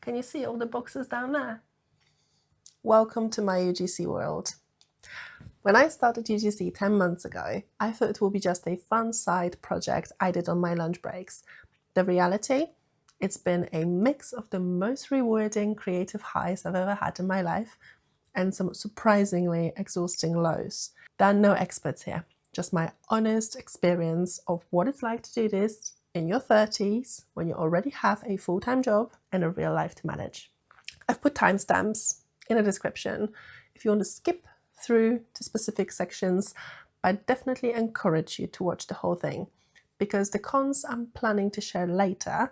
Can you see all the boxes down there? Welcome to my UGC world. When I started UGC 10 months ago, I thought it would be just a fun side project I did on my lunch breaks. The reality? It's been a mix of the most rewarding creative highs I've ever had in my life and some surprisingly exhausting lows. There are no experts here, just my honest experience of what it's like to do this in your 30s when you already have a full-time job and a real life to manage. I've put timestamps in a description if you want to skip through to specific sections, but I definitely encourage you to watch the whole thing because the cons I'm planning to share later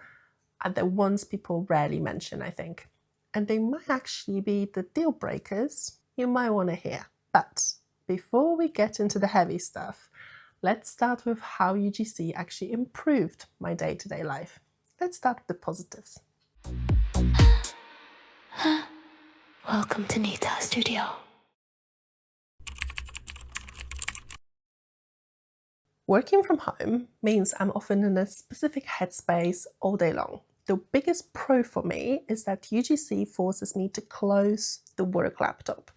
are the ones people rarely mention, I think. And they might actually be the deal breakers you might want to hear. But before we get into the heavy stuff, let's start with how UGC actually improved my day-to-day life. Let's start with the positives. Welcome to Nita Studio. Working from home means I'm often in a specific headspace all day long. The biggest pro for me is that UGC forces me to close the work laptop.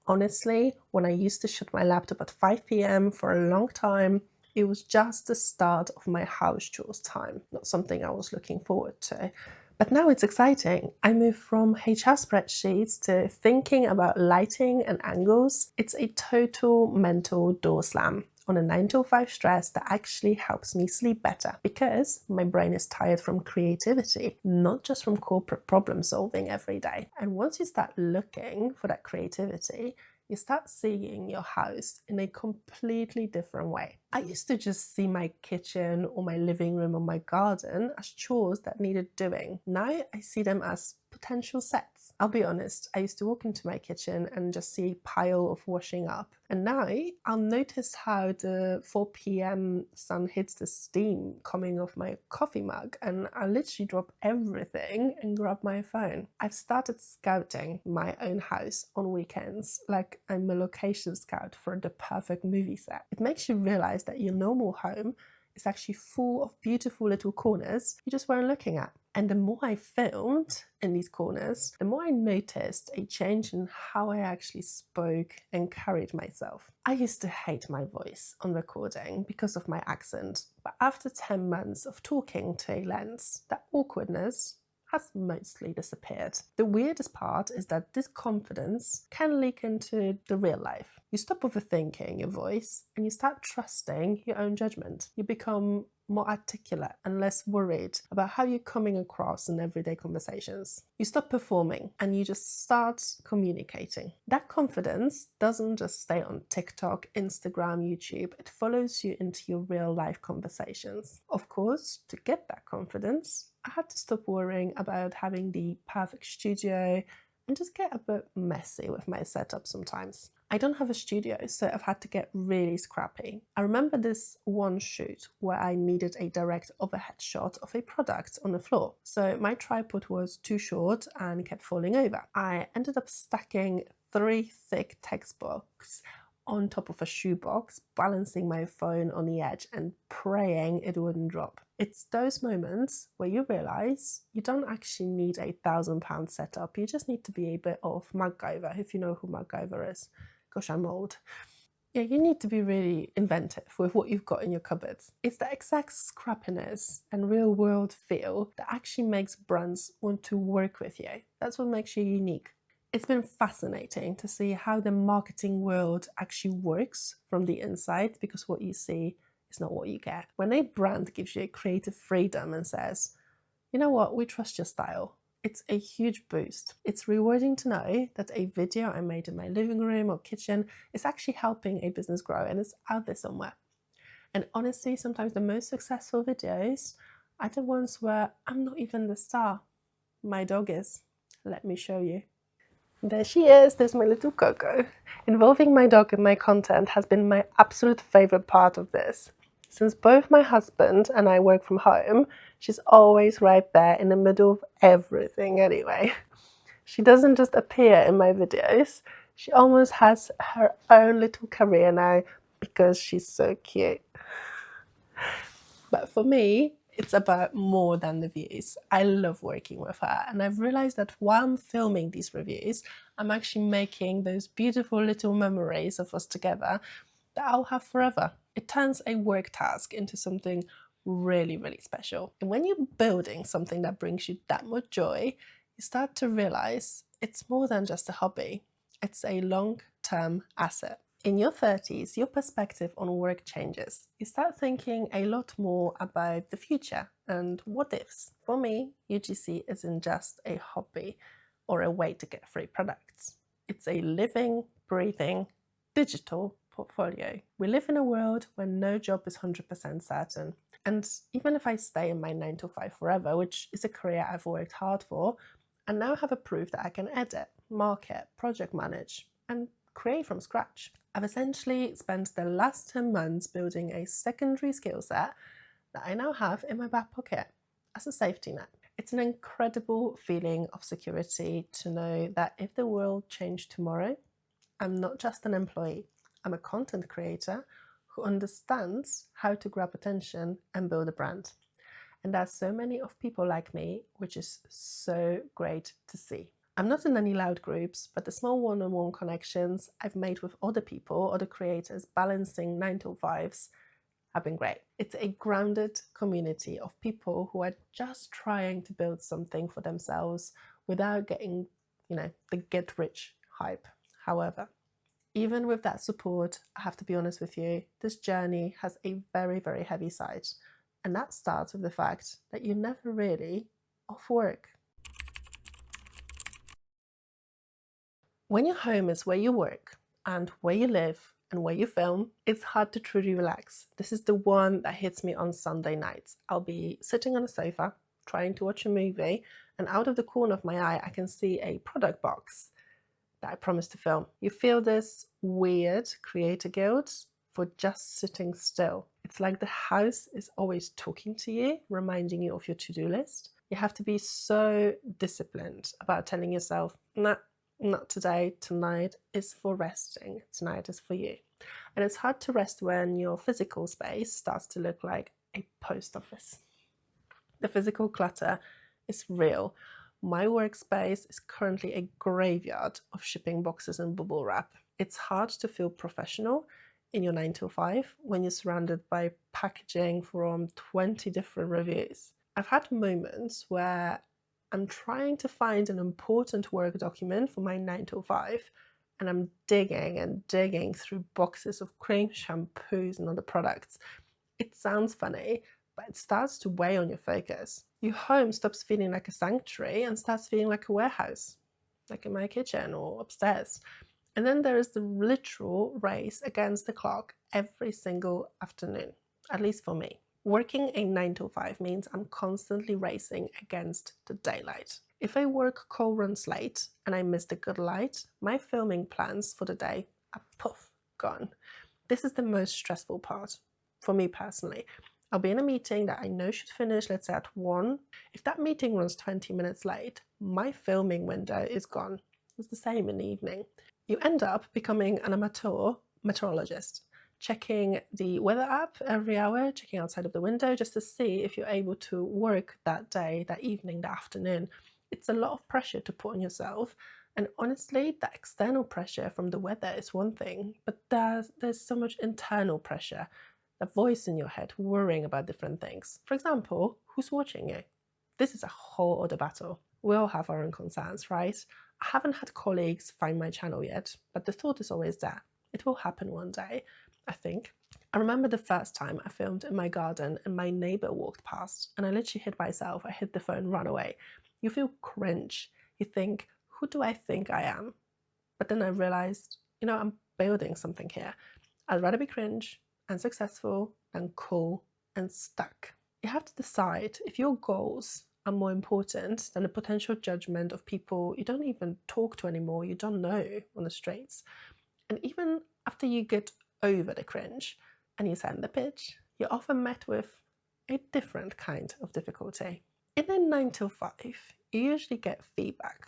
Honestly, when I used to shut my laptop at 5 p.m. for a long time, it was just the start of my house chores time, not something I was looking forward to. But now it's exciting. I moved from HR spreadsheets to thinking about lighting and angles. It's a total mental door slam on a 9 to 5 stress that actually helps me sleep better because my brain is tired from creativity, not just from corporate problem solving every day. And once you start looking for that creativity, you start seeing your house in a completely different way. I used to just see my kitchen or my living room or my garden as chores that needed doing. Now I see them as potential sets. I'll be honest, I used to walk into my kitchen and just see a pile of washing up. And now I'll notice how the 4 p.m. sun hits the steam coming off my coffee mug and I literally drop everything and grab my phone. I've started scouting my own house on weekends like I'm a location scout for the perfect movie set. It makes you realize that your normal home is actually full of beautiful little corners you just weren't looking at. And the more I filmed in these corners, the more I noticed a change in how I actually spoke and carried myself. I used to hate my voice on recording because of my accent, but after 10 months of talking to a lens, that awkwardness has mostly disappeared. The weirdest part is that this confidence can leak into the real life. You stop overthinking your voice and you start trusting your own judgment. You become more articulate and less worried about how you're coming across in everyday conversations. You stop performing and you just start communicating. That confidence doesn't just stay on TikTok, Instagram, YouTube. It follows you into your real life conversations. Of course, to get that confidence, I had to stop worrying about having the perfect studio and just get a bit messy with my setup sometimes. I don't have a studio, so I've had to get really scrappy. I remember this one shoot where I needed a direct overhead shot of a product on the floor. So my tripod was too short and kept falling over. I ended up stacking 3 thick textbooks on top of a shoebox, balancing my phone on the edge and praying it wouldn't drop. It's those moments where you realize you don't actually need a £1,000 setup. You just need to be a bit of MacGyver, if you know who MacGyver is. Gosh, I'm old. Yeah, you need to be really inventive with what you've got in your cupboards. It's the exact scrappiness and real world feel that actually makes brands want to work with you. That's what makes you unique. It's been fascinating to see how the marketing world actually works from the inside because what you see is not what you get. When a brand gives you a creative freedom and says, you know what, we trust your style, it's a huge boost. It's rewarding to know that a video I made in my living room or kitchen is actually helping a business grow and it's out there somewhere. And honestly, sometimes the most successful videos are the ones where I'm not even the star. My dog is. Let me show you. There she is, there's my little Coco. Involving my dog in my content has been my absolute favorite part of this. Since both my husband and I work from home, she's always right there in the middle of everything anyway. She doesn't just appear in my videos, she almost has her own little career now because she's so cute. But for me, It's about more than the views. I love working with her, and I've realized that while I'm filming these reviews, I'm actually making those beautiful little memories of us together that I'll have forever. It turns a work task into something really, really special. And when you're building something that brings you that much joy, you start to realize it's more than just a hobby. It's a long-term asset. In your 30s, your perspective on work changes. You start thinking a lot more about the future and what ifs. For me, UGC isn't just a hobby or a way to get free products. It's a living, breathing, digital portfolio. We live in a world where no job is 100% certain. And even if I stay in my 9 to 5 forever, which is a career I've worked hard for, I now have a proof that I can edit, market, project manage, and create from scratch. I've essentially spent the last 10 months building a secondary skill set that I now have in my back pocket as a safety net. It's an incredible feeling of security to know that if the world changed tomorrow, I'm not just an employee, I'm a content creator who understands how to grab attention and build a brand. And there's so many of people like me, which is so great to see. I'm not in any loud groups, but the small one-on-one connections I've made with other people, other creators balancing 9 to 5s have been great. It's a grounded community of people who are just trying to build something for themselves without getting, the get rich hype. However, even with that support, I have to be honest with you, this journey has a very, very heavy side. And that starts with the fact that you're never really off work. When your home is where you work and where you live and where you film, it's hard to truly relax. This is the one that hits me on Sunday nights. I'll be sitting on a sofa trying to watch a movie, and out of the corner of my eye, I can see a product box that I promised to film. You feel this weird creator guilt for just sitting still. It's like the house is always talking to you, reminding you of your to-do list. You have to be so disciplined about telling yourself, nah, not today, tonight is for resting, tonight is for you. And it's hard to rest when your physical space starts to look like a post office. The physical clutter is real. My workspace is currently a graveyard of shipping boxes and bubble wrap. It's hard to feel professional in your 9 to 5 when you're surrounded by packaging from 20 different reviews. I've had moments where I'm trying to find an important work document for my 9 to 5, and I'm digging and digging through boxes of cream, shampoos, and other products. It sounds funny, but it starts to weigh on your focus. Your home stops feeling like a sanctuary and starts feeling like a warehouse, like in my kitchen or upstairs. And then there is the literal race against the clock every single afternoon, at least for me. Working a 9 to 5 means I'm constantly racing against the daylight. If a work call runs late and I miss the good light, my filming plans for the day are poof, gone. This is the most stressful part for me personally. I'll be in a meeting that I know should finish, let's say at 1. If that meeting runs 20 minutes late, my filming window is gone. It's the same in the evening. You end up becoming an amateur meteorologist, checking the weather app every hour, checking outside of the window just to see if you're able to work that day, that evening, that afternoon. It's a lot of pressure to put on yourself. And honestly, that external pressure from the weather is one thing, but there's so much internal pressure, the voice in your head worrying about different things. For example, who's watching you? This is a whole other battle. We all have our own concerns, right? I haven't had colleagues find my channel yet, but the thought is always there. It will happen one day, I think. I remember the first time I filmed in my garden and my neighbor walked past and I literally hid myself. I hid the phone, ran away. You feel cringe. You think, who do I think I am? But then I realized, I'm building something here. I'd rather be cringe and successful than cool and stuck. You have to decide if your goals are more important than the potential judgment of people you don't even talk to anymore, you don't know on the streets. And even after you get over the cringe and you send the pitch, you're often met with a different kind of difficulty. In a 9 to 5, you usually get feedback.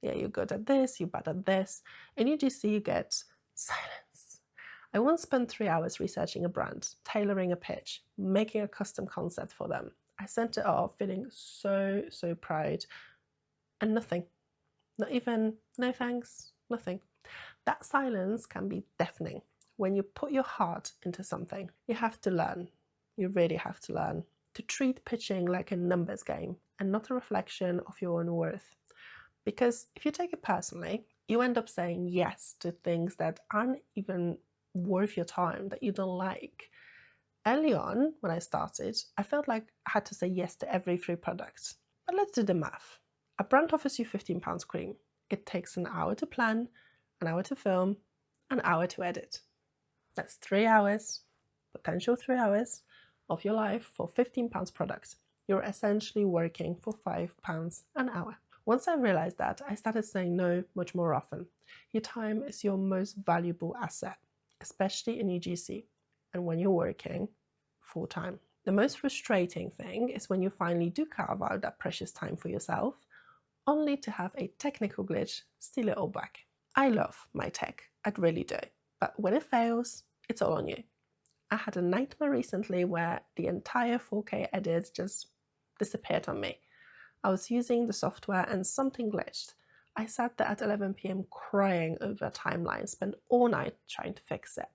Yeah, you're good at this, you're bad at this. In UGC, you get silence. I once spent 3 hours researching a brand, tailoring a pitch, making a custom concept for them. I sent it off feeling so proud, and nothing. Not even no thanks, nothing. That silence can be deafening. When you put your heart into something, you have to learn. You really have to learn to treat pitching like a numbers game and not a reflection of your own worth. Because if you take it personally, you end up saying yes to things that aren't even worth your time, that you don't like. Early on, when I started, I felt like I had to say yes to every free product. But let's do the math. A brand offers you £15 cream. It takes an hour to plan, an hour to film, an hour to edit. That's 3 hours, potential 3 hours of your life for £15 product. You're essentially working for £5 an hour. Once I realized that, I started saying no much more often. Your time is your most valuable asset, especially in UGC and when you're working full-time. The most frustrating thing is when you finally do carve out that precious time for yourself, only to have a technical glitch steal it all back. I love my tech, I really do, but when it fails, it's all on you. I had a nightmare recently where the entire 4K edit just disappeared on me. I was using the software and something glitched. I sat there at 11 p.m. crying over a timeline, spent all night trying to fix it.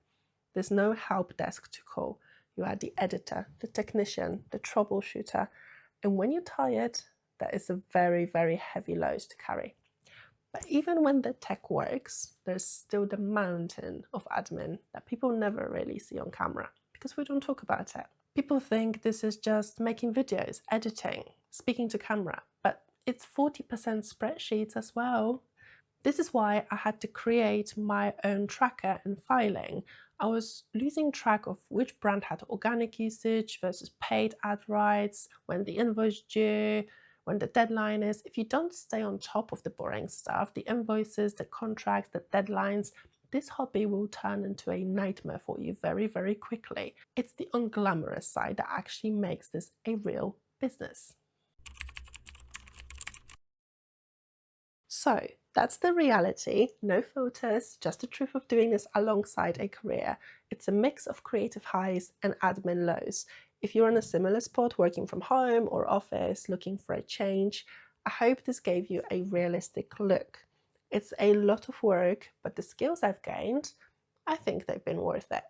There's no help desk to call. You are the editor, the technician, the troubleshooter, and when you're tired, that is a very heavy load to carry. But even when the tech works, there's still the mountain of admin that people never really see on camera because we don't talk about it. People think this is just making videos, editing, speaking to camera, but it's 40% spreadsheets as well. This is why I had to create my own tracker and filing. I was losing track of which brand had organic usage versus paid ad rights, when the invoice due, when the deadline is. If you don't stay on top of the boring stuff, the invoices, the contracts, the deadlines, this hobby will turn into a nightmare for you very quickly. It's the unglamorous side that actually makes this a real business. So that's the reality, no filters, just the truth of doing this alongside a career. It's a mix of creative highs and admin lows. If you're in a similar spot, working from home or office, looking for a change, I hope this gave you a realistic look. It's a lot of work, but the skills I've gained, I think they've been worth it.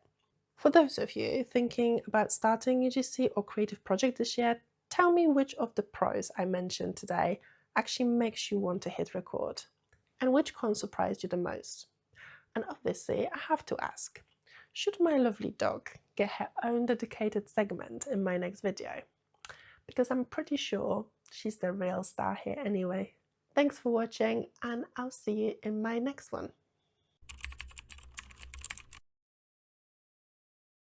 For those of you thinking about starting UGC or creative project this year, tell me which of the pros I mentioned today actually makes you want to hit record, and which one surprised you the most. And obviously, I have to ask, should my lovely dog get her own dedicated segment in my next video? Because I'm pretty sure she's the real star here anyway. Thanks for watching, and I'll see you in my next one.